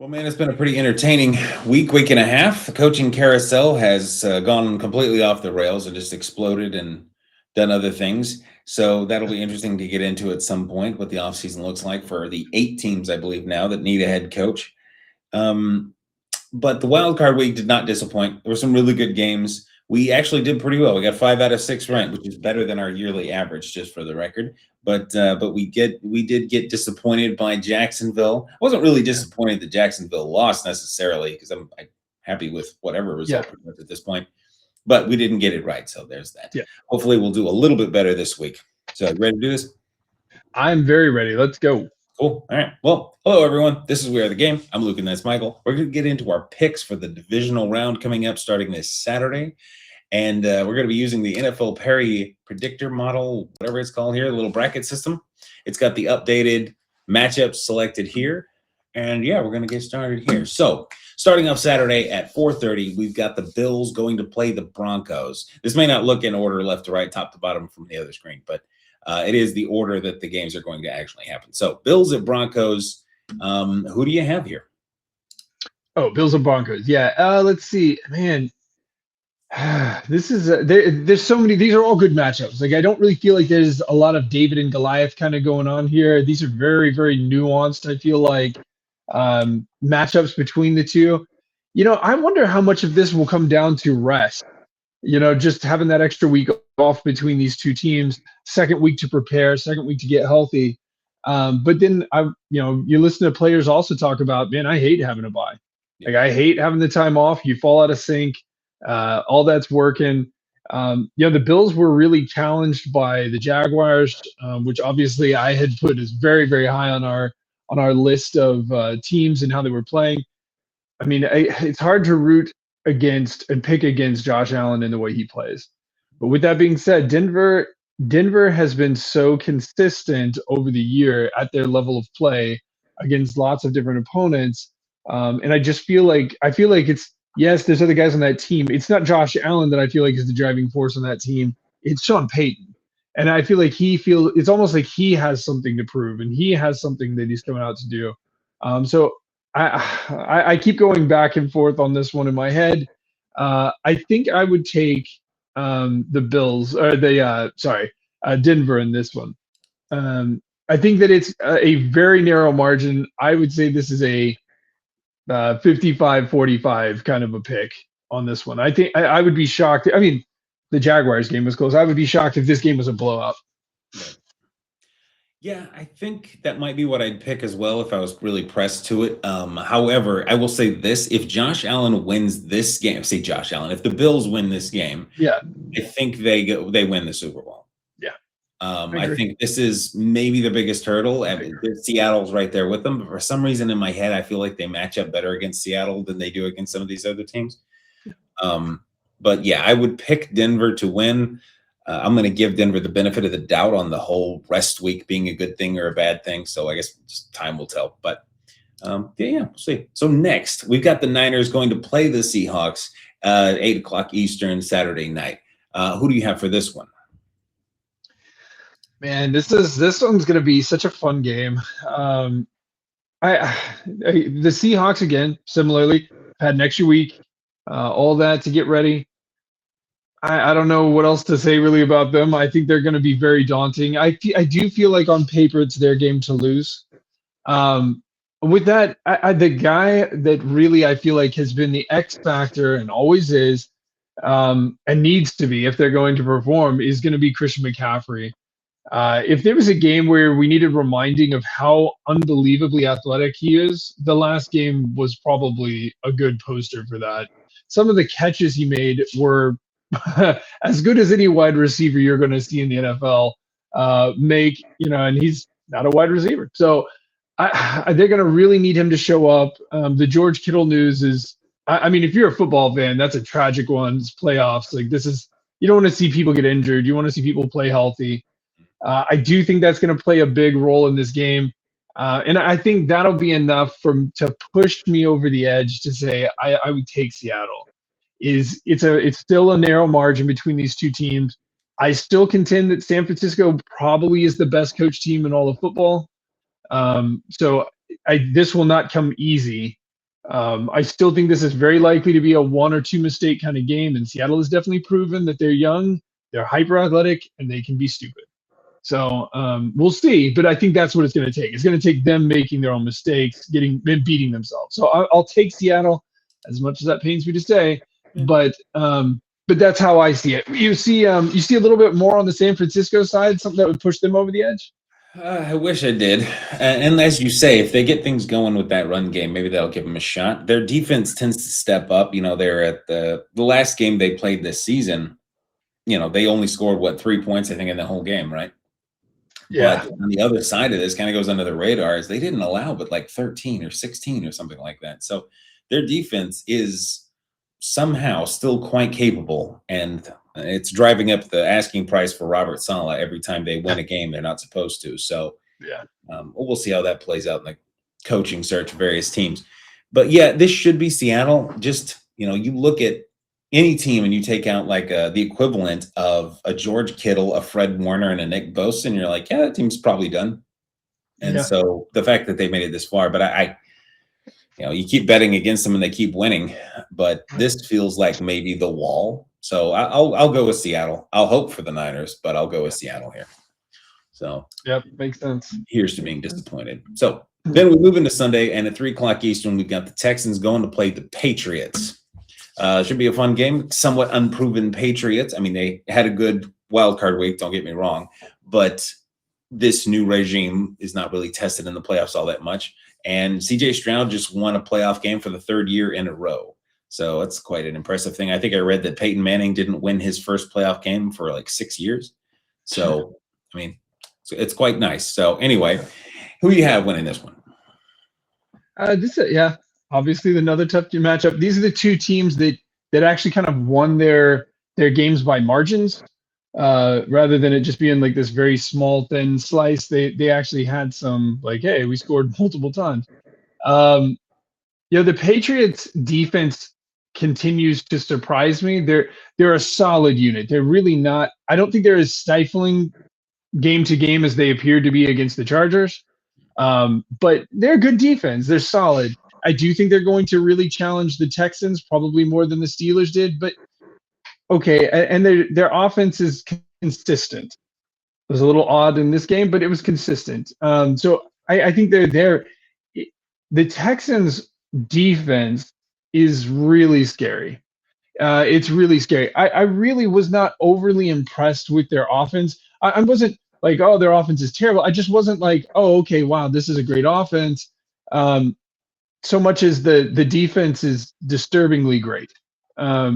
Well, man, it's been a pretty entertaining week and a half. The coaching carousel has gone completely off the rails and just exploded and done other things. So that'll be interesting to get into at some point what the offseason looks like for the 8 teams, I believe, now that need a head coach. Um, but the wild card week did not disappoint. There were some really good games. We actually did pretty well. We got 5 out of 6 ranked, which is better than our yearly average, just for the record. But we did get disappointed by Jacksonville. I wasn't really disappointed that Jacksonville lost necessarily because I'm happy with whatever result at this point. But we didn't get it right, so there's that. Yeah. Hopefully, we'll do a little bit better this week. So, ready to do this? I'm very ready. Let's go. Cool. All right. Well, hello, everyone. This is We Are the Game. I'm Luke, and that's Michael. We're going to get into our picks for the divisional round coming up starting this Saturday. And we're going to be using the NFL Perry predictor model, whatever it's called here, the little bracket system. It's got the updated matchups selected here. And, yeah, we're going to get started here. So, starting off Saturday at 4:30, we've got the Bills going to play the Broncos. This may not look in order left to right, top to bottom from the other screen, but it is the order that the games are going to actually happen. So, Bills at Broncos. Who do you have here? Oh, Bills and Broncos. Yeah. Let's see. Man, this is there's so many. These are all good matchups. Like I don't really feel like there's a lot of David and Goliath kind of going on here. These are very, very nuanced. I feel like matchups between the two. I wonder how much of this will come down to rest. Just having that extra week off between these two teams, second week to prepare, second week to get healthy. But then you listen to players also talk about, man, I hate having a bye. Like I hate having the time off. You fall out of sync. All that's working. The Bills were really challenged by the Jaguars, which obviously I had put as very, very high on our list of teams and how they were playing. I mean, it's hard to root against and pick against Josh Allen in the way he plays. But with that being said, Denver has been so consistent over the year at their level of play against lots of different opponents. And I feel like it's, yes, there's other guys on that team. It's not Josh Allen that I feel like is the driving force on that team. It's Sean Payton. And I feel like it's almost like he has something to prove and he has something that he's coming out to do. So I keep going back and forth on this one in my head. I think I would take the Bills or Denver in this one. I think that it's a very narrow margin. I would say this is a 55-45 kind of a pick on this one. I think I would be shocked. I mean, the Jaguars game was close. I would be shocked if this game was a blowout. Yeah, I think that might be what I'd pick as well if I was really pressed to it. However, I will say this: if Josh Allen wins this game, if the Bills win this game, I think they win the Super Bowl. Yeah, I think this is maybe the biggest hurdle. Seattle's right there with them, but for some reason in my head, I feel like they match up better against Seattle than they do against some of these other teams. But yeah, I would pick Denver to win. I'm going to give Denver the benefit of the doubt on the whole rest week being a good thing or a bad thing. So I guess just time will tell. But we'll see. So next, we've got the Niners going to play the Seahawks 8 o'clock Eastern Saturday night. Who do you have for this one? Man, this one's going to be such a fun game. The Seahawks, again, similarly, had an extra week, all that to get ready. I don't know what else to say really about them. I think they're going to be very daunting. I do feel like on paper it's their game to lose. With that, the guy that really I feel like has been the X factor and always is, and needs to be if they're going to perform, is going to be Christian McCaffrey. If there was a game where we needed reminding of how unbelievably athletic he is, the last game was probably a good poster for that. Some of the catches he made were as good as any wide receiver you're going to see in the NFL make, and he's not a wide receiver. So they're going to really need him to show up. The George Kittle news is, I mean, if you're a football fan, that's a tragic one. It's playoffs. Like you don't want to see people get injured. You want to see people play healthy. I do think that's going to play a big role in this game. And I think that'll be enough to push me over the edge to say I would take Seattle. It's still a narrow margin between these two teams. I still contend that San Francisco probably is the best coach team in all of football. So this will not come easy. I still think this is very likely to be a 1 or 2 mistake kind of game, and Seattle has definitely proven that they're young, they're hyper athletic, and they can be stupid. So we'll see, but I think that's what it's going to take. It's going to take them making their own mistakes, getting and beating themselves. So I'll take Seattle, as much as that pains me to say, Yeah. but that's how I see it. You see a little bit more on the San Francisco side, something that would push them over the edge. I wish I did. And as you say, if they get things going with that run game, maybe that'll give them a shot. Their defense tends to step up. They're at the last game they played this season. They only scored 3 points, I think, in the whole game, right? Yeah. But on the other side of this, kind of goes under the radar, is they didn't allow but like 13 or 16 or something like that. So their defense is somehow still quite capable, and it's driving up the asking price for Robert Saleh every time they win a game they're not supposed to. So Yeah. we'll see how that plays out in the coaching search for various teams. But yeah, this should be Seattle. Just, you look at any team and you take out like the equivalent of a George Kittle, a Fred Warner, and a Nick Bosa, and you're like, yeah, that team's probably done. And Yeah. so the fact that they made it this far, but I you keep betting against them and they keep winning, but this feels like maybe the wall. So I'll go with Seattle. I'll hope for the Niners, but I'll go with Seattle here. So Yep, makes sense. here's to being disappointed. So then we move into Sunday, and at 3:00 Eastern, we've got the Texans going to play the Patriots. Should be a fun game. Somewhat unproven Patriots. I mean, they had a good wild card week, don't get me wrong, but this new regime is not really tested in the playoffs all that much. And CJ Stroud just won a playoff game for the third year in a row. So that's quite an impressive thing. I think I read that Peyton Manning didn't win his first playoff game for like 6 years. So, I mean, it's quite nice. So anyway, who do you have winning this one? Obviously another tough matchup. These are the two teams that actually kind of won their games by margins, rather than it just being like this very small thin slice. They actually had some like, hey, we scored multiple times. The Patriots defense continues to surprise me. They're a solid unit. They're really not. I don't think they're as stifling game to game as they appeared to be against the Chargers. But they're a good defense. They're solid. I do think they're going to really challenge the Texans, probably more than the Steelers did. But okay, and their offense is consistent. It was a little odd in this game, but it was consistent. So I think they're there. The Texans' defense is really scary. It's really scary. I really was not overly impressed with their offense. I wasn't like, oh, their offense is terrible. I just wasn't like, oh, okay, wow, this is a great offense. So much as the defense is disturbingly great.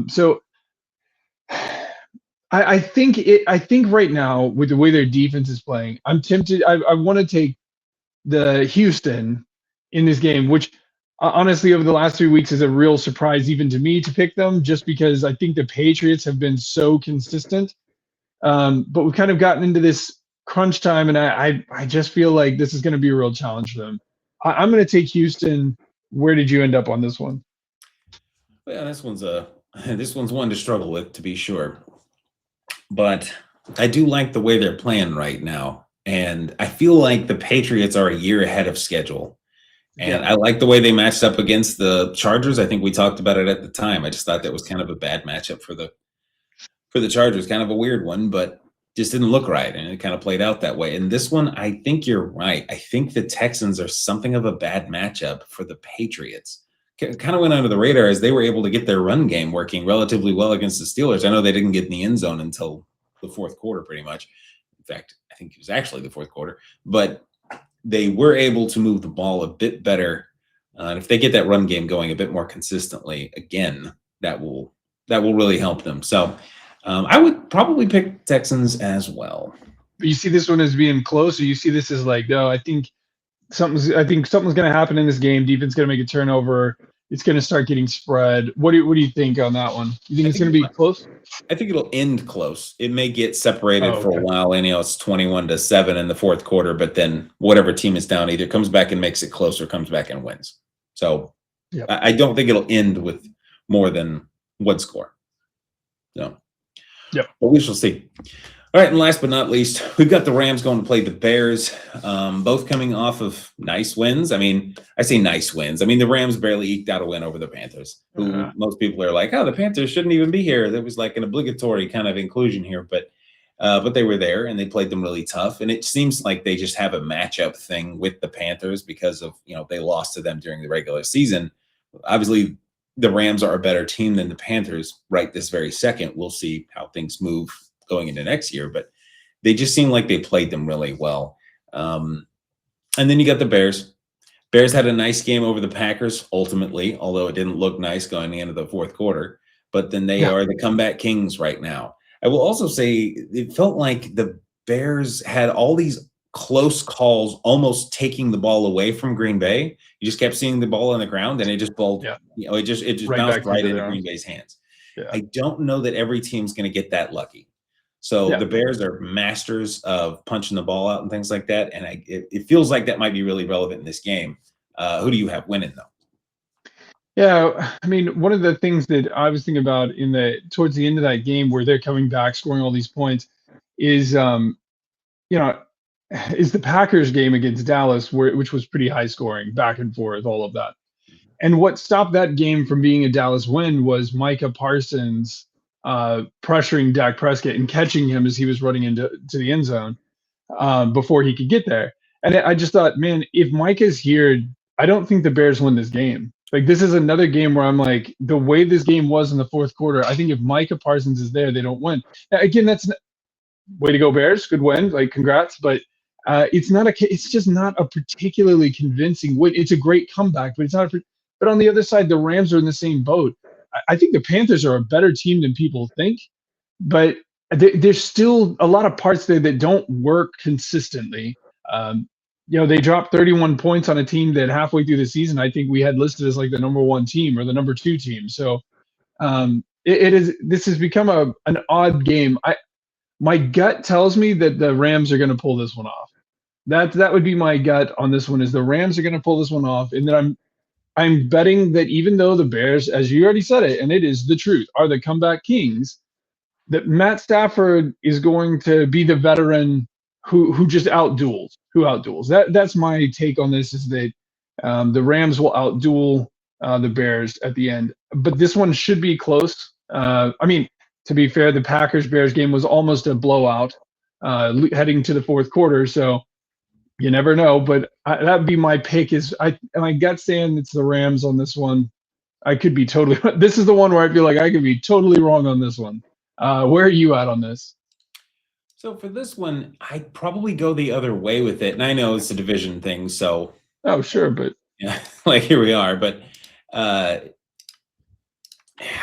So I think right now with the way their defense is playing, I'm tempted. I want to take the Houston in this game, which honestly over the last 3 weeks is a real surprise even to me to pick them, just because I think the Patriots have been so consistent. But we've kind of gotten into this crunch time, and I just feel like this is going to be a real challenge for them. I'm going to take Houston. Where did you end up on this one? Well, this one's one to struggle with, to be sure. But I do like the way they're playing right now. And I feel like the Patriots are a year ahead of schedule. And I like the way they matched up against the Chargers. I think we talked about it at the time. I just thought that was kind of a bad matchup for the Chargers, kind of a weird one, but just didn't look right. And it kind of played out that way. And this one, I think you're right. I think the Texans are something of a bad matchup for the Patriots. Kind of went under the radar as they were able to get their run game working relatively well against the Steelers. I know they didn't get in the end zone until the fourth quarter, pretty much. In fact, I think it was actually the fourth quarter. But they were able to move the ball a bit better. And if they get that run game going a bit more consistently, again, that will really help them. So I would probably pick Texans as well. You see this one as being close, or you see this as like, no, I think something's going to happen in this game. Defense going to make a turnover. It's going to start getting spread. What do you think on that one? You think it's going to be close? I think it'll end close. It may get separated for a while, and it's 21-7 in the fourth quarter. But then whatever team is down either comes back and makes it close, or comes back and wins. So I don't think it'll end with more than one score. No. Yep. But we shall see. All right, and last but not least, we've got the Rams going to play the Bears, both coming off of nice wins. I mean, I say nice wins. I mean, the Rams barely eked out a win over the Panthers, who most people are like, oh, the Panthers shouldn't even be here. That was like an obligatory kind of inclusion here, but they were there and they played them really tough. And it seems like they just have a matchup thing with the Panthers because of, they lost to them during the regular season. Obviously, the Rams are a better team than the Panthers right this very second. We'll see how things move going into next year, but they just seem like they played them really well. And then you got the Bears. Bears had a nice game over the Packers, ultimately, although it didn't look nice going into the fourth quarter. But then they are the comeback kings right now. I will also say it felt like the Bears had all these close calls, almost taking the ball away from Green Bay. You just kept seeing the ball on the ground, and it just it just Right bounced back right into into their Green arms. Bay's hands. Yeah. I don't know that every team's going to get that lucky. So the Bears are masters of punching the ball out and things like that. And it feels like that might be really relevant in this game. Who do you have winning, though? Yeah, I mean, one of the things that I was thinking about towards the end of that game where they're coming back, scoring all these points, is you know, is the Packers game against Dallas, which was pretty high scoring, back and forth, all of that. And what stopped that game from being a Dallas win was Micah Parsons pressuring Dak Prescott and catching him as he was running into the end zone before he could get there. And I just thought, man, if Micah's here, I don't think the Bears win this game. Like, this is another game where I'm like, the way this game was in the fourth quarter, I think if Micah Parsons is there, they don't win. Now, again, that's way to go, Bears. Good win. Like, congrats. But it's just not a particularly convincing win. It's a great comeback, but it's not. But on the other side, the Rams are in the same boat. I think the Panthers are a better team than people think, but there's still a lot of parts there that don't work consistently. They dropped 31 points on a team that halfway through the season, I think we had listed as like the number one team or the number two team. So this has become an odd game. My gut tells me that the Rams are going to pull this one off. That would be my gut on this one, is the Rams are going to pull this one off. And then I'm betting that even though the Bears, as you already said it, and it is the truth, are the comeback kings, that Matt Stafford is going to be the veteran who just outduels. That's my take on this, is that the Rams will outduel the Bears at the end. But this one should be close. I mean, to be fair, the Packers-Bears game was almost a blowout heading to the fourth quarter, so you never know. But that'd be my pick. My gut saying it's the Rams on this one. I could be totally. This is the one where I feel like I could be totally wrong on this one. Where are you at on this? So for this one, I'd probably go the other way with it. And I know it's a division thing, so. Oh, sure, but yeah, like here we are. But how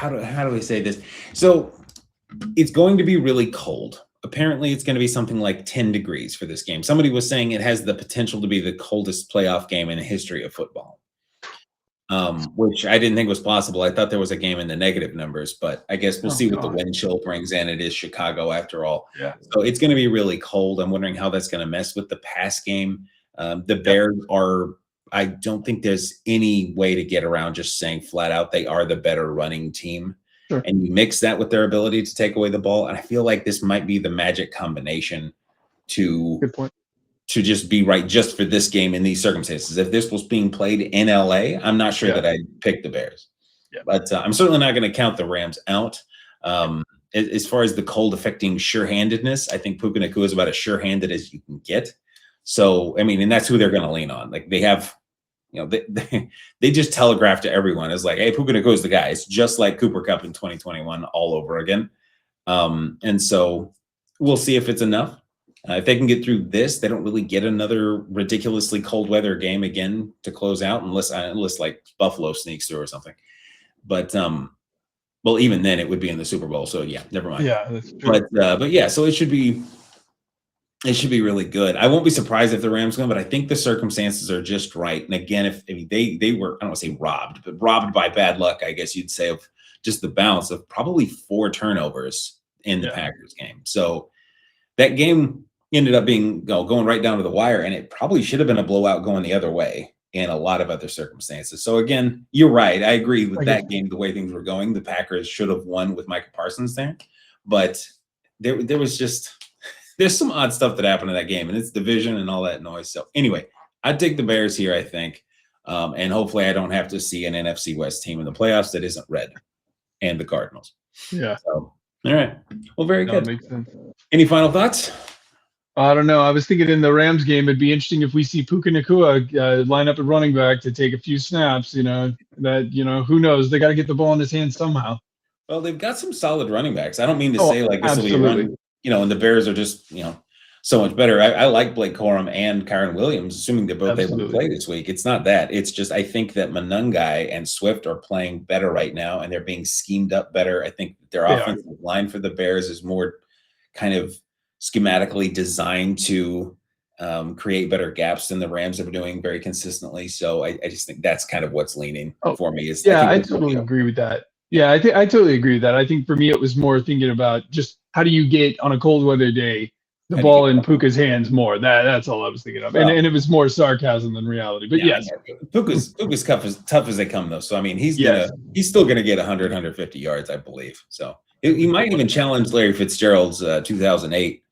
do we say this? So it's going to be really cold. Apparently, it's going to be something like 10 degrees for this game. Somebody was saying it has the potential to be the coldest playoff game in the history of football, which I didn't think was possible. I thought there was a game in the negative numbers, but I guess we'll see what the wind chill brings in. It is Chicago after all. Yeah. So it's going to be really cold. I'm wondering how that's going to mess with the pass game. The Bears are, I don't think there's any way to get around just saying flat out they are the better running team. Sure. And you mix that with their ability to take away the ball. And I feel like this might be the magic combination to just be right just for this game in these circumstances. If this was being played in LA, I'm not sure that I'd pick the Bears. Yeah. But I'm certainly not going to count the Rams out. As far as the cold affecting sure-handedness, I think Puka Nacua is about as sure-handed as you can get. So, I mean, and that's who they're going to lean on. Like, they have, they just telegraph to everyone as like, hey, Puka Nacua is the guy. It's just like Cooper Kupp in 2021 all over again. And so we'll see if it's enough. If they can get through this, they don't really get another ridiculously cold weather game again to close out, unless like Buffalo sneaks through or something. But well, even then it would be in the Super Bowl. So yeah, never mind. Yeah, that's true. But yeah, so it should be really good. I won't be surprised if the Rams win, but I think the circumstances are just right. And again, they were, I don't want to say robbed, but robbed by bad luck, I guess you'd say, of just the bounce of probably 4 turnovers in the Packers game. So that game ended up being going right down to the wire, and it probably should have been a blowout going the other way in a lot of other circumstances. So again, you're right. I agree with that game, the way things were going. The Packers should have won with Micah Parsons there, but there was just there's some odd stuff that happened in that game, and it's division and all that noise. So anyway, I'd take the Bears here, I think. And hopefully I don't have to see an NFC West team in the playoffs that isn't red, and the Cardinals. Yeah. So, all right. Well, very good. Makes sense. Any final thoughts? I don't know. I was thinking in the Rams game, it'd be interesting if we see Puka Nacua line up at running back to take a few snaps. Who knows? They got to get the ball in his hands somehow. Well, they've got some solid running backs. I don't mean to say like this will be absolutely. run, and the Bears are just, so much better. I like Blake Corum and Kyron Williams, assuming they're both able to play this week. It's not that. It's just I think that Monungai and Swift are playing better right now, and they're being schemed up better. I think their offensive line for the Bears is more kind of schematically designed to create better gaps than the Rams have been doing very consistently. So I just think that's kind of what's leaning for me. I totally agree with that. Yeah, I totally agree with that. I think for me, it was more thinking about just how do you get on a cold weather day the ball in Puka's hands more. That's all I was thinking of. And it was more sarcasm than reality. But yes. Puka's tough as they come, though. So, I mean, he's still going to get 100, 150 yards, I believe. So he might even challenge Larry Fitzgerald's 2008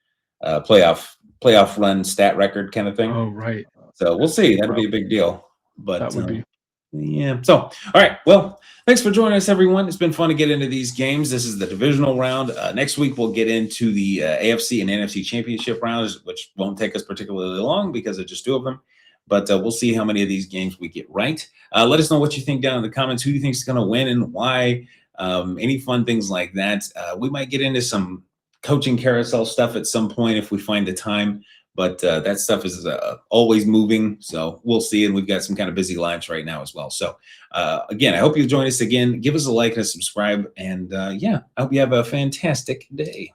playoff run stat record kind of thing. Oh, right. So we'll see. That'll be a big deal. But that would be. Yeah. So, all right. Well, thanks for joining us, everyone. It's been fun to get into these games. This is the divisional round. Next week, we'll get into the AFC and NFC Championship rounds, which won't take us particularly long because of just two of them. But we'll see how many of these games we get right. Let us know what you think down in the comments. Who do you think is going to win and why? Any fun things like that. We might get into some coaching carousel stuff at some point if we find the time. But that stuff is always moving, so we'll see. And we've got some kind of busy lives right now as well. So, again, I hope you'll join us again. Give us a like and a subscribe. And, I hope you have a fantastic day.